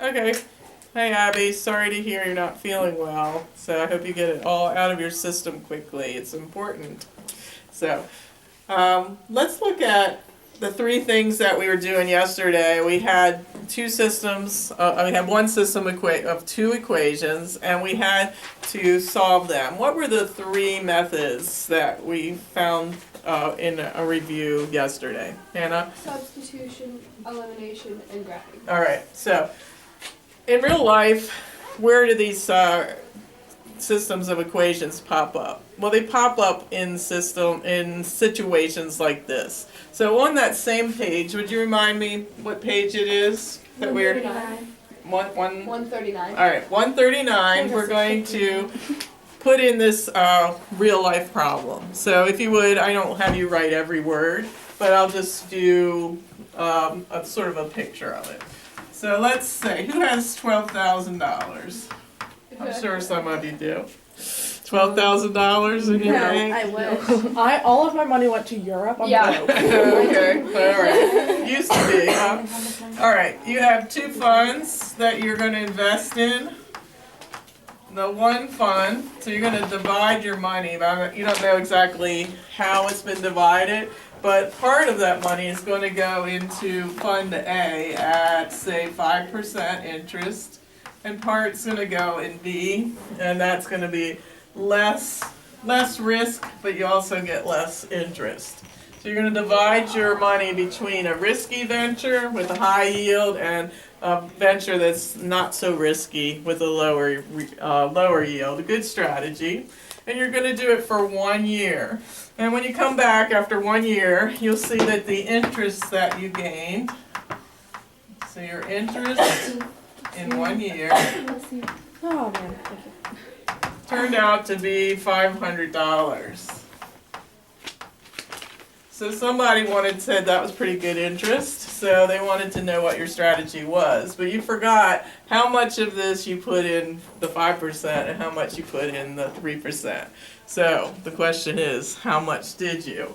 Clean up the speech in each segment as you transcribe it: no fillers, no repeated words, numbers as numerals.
Okay. Hey, Abby. Sorry to hear you're not feeling well. So I hope you get it all out of your system quickly. It's important. So let's look at the three things that we were doing yesterday. We had two systems. We had one system of two equations, and we had to solve them. What were the three methods that we found in a review yesterday? Hannah? Substitution, elimination, and graphing. All right. So in real life, where do these systems of equations pop up? Well, they pop up in situations like this. So on that same page, would you remind me what page it is that we're 139. All right, 139. We're going to put in this real life problem. So if you would, I don't have you write every word, but I'll just do a sort of a picture of it. So let's say, who has $12,000? I'm sure some of you do. $12,000 in your bank? I wish. All of my money went to Europe. I'm broke. Okay, all right. Used to be, huh? All right, you have two funds that you're going to invest in. The one fund, so you're going to divide your money, but you don't know exactly how it's been divided, but part of that money is going to go into Fund A at, say, 5% interest, and part's going to go in B, and that's going to be less risk, but you also get less interest. So you're going to divide your money between a risky venture with a high yield and a venture that's not so risky with a lower yield. A good strategy. And you're going to do it for 1 year. And when you come back after 1 year, you'll see that the interest that you gained, so your interest in 1 year, Oh man. turned out to be $500. So somebody said that was pretty good interest, so they wanted to know what your strategy was. But you forgot how much of this you put in the 5% and how much you put in the 3%. So the question is, how much did you?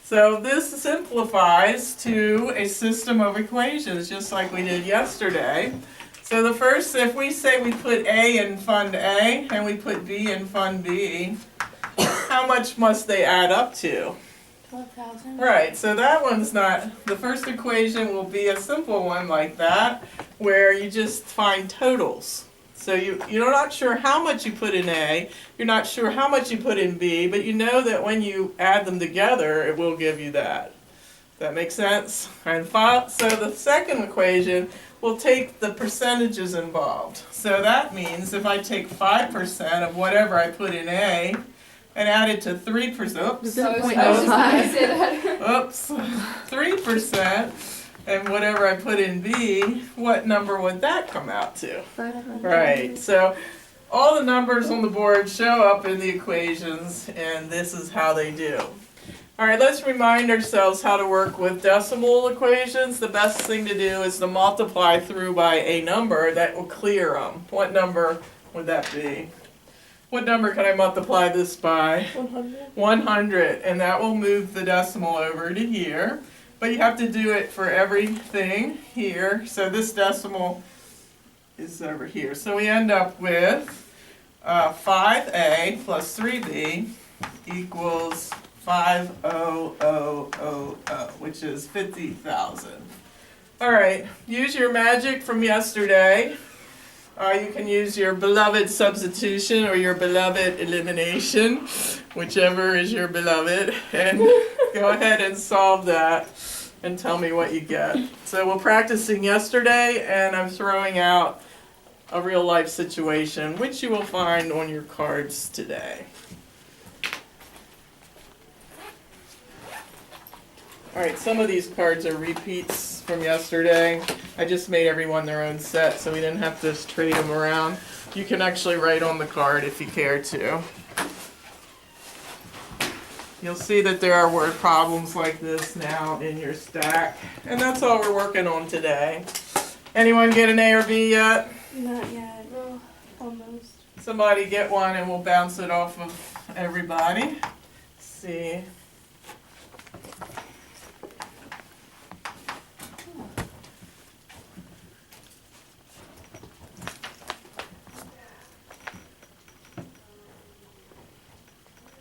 So this simplifies to a system of equations, just like we did yesterday. So the first, if we say we put A in Fund A and we put B in Fund B, how much must they add up to? 12,000. Right, so that one's not, the first equation will be a simple one like that, where you just find totals. So you're not sure how much you put in A, you're not sure how much you put in B, but you know that when you add them together, it will give you that. That makes sense? And so the second equation will take the percentages involved. So that means if I take 5% of whatever I put in A and add it to 3%, oops, I was just going to say that. oops, 3%, and whatever I put in B, what number would that come out to? 500. Right, so all the numbers on the board show up in the equations, and this is how they do. All right, let's remind ourselves how to work with decimal equations. The best thing to do is to multiply through by a number that will clear them. What number would that be? What number can I multiply this by? 100. 100, and that will move the decimal over to here. But you have to do it for everything here. So this decimal is over here. So we end up with 5A plus 3B equals 50000, which is 50,000. All right, use your magic from yesterday. You can use your beloved substitution or your beloved elimination, whichever is your beloved, and go ahead and solve that and tell me what you get. So we're practicing yesterday, and I'm throwing out a real life situation, which you will find on your cards today. All right, some of these cards are repeats from yesterday. I just made everyone their own set, so we didn't have to trade them around. You can actually write on the card if you care to. You'll see that there are word problems like this now in your stack, and that's all we're working on today. Anyone get an A or B yet? Not yet. No, almost. Somebody get one and we'll bounce it off of everybody. Let's see.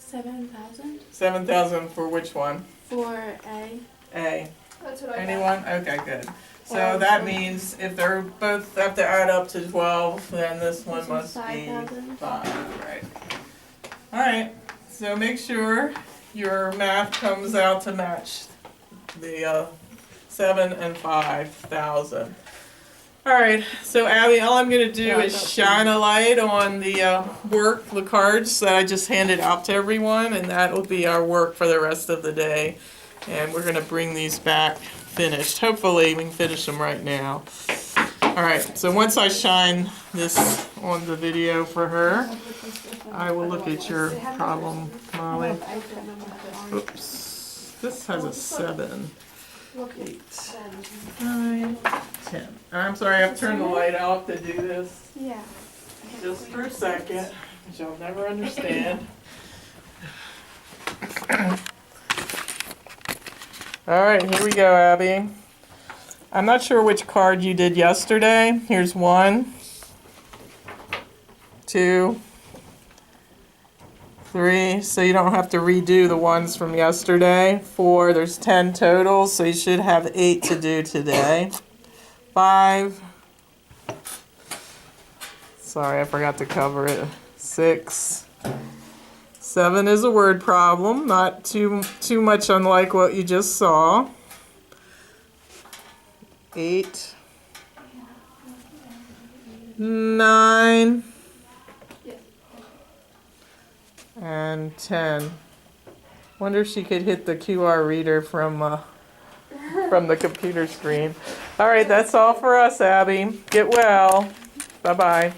7,000 7,000 for which one? for A. A. That's what I got. Anyone? Okay, good. So that means if they're both have to add up to 12, then this one This is must be 5,000. 5, right? All right. So make sure your math comes out to match the 7 and 5,000. All right. So Abby, all I'm going to do is shine a light on the the cards that I just handed out to everyone, and that will be our work for the rest of the day. And we're going to bring these back finished. Hopefully we can finish them right now. All right, so once I shine this on the video for her, I will look at your problem, Molly. Oops, this has a 7, 8, 9, 10. I'm sorry, I have to turn the light out to do this. Yeah. Just for a second, which I'll never understand. All right, here we go, Abby. I'm not sure which card you did yesterday. Here's 1, 2, 3. So you don't have to redo the ones from yesterday. 4, there's 10 total, so you should have 8 to do today. 5. Sorry, I forgot to cover it. 6. 7 is a word problem, not too much unlike what you just saw. 8, 9, and 10. Wonder if she could hit the QR reader from the computer screen. All right, that's all for us, Abby. Get well. Bye-bye.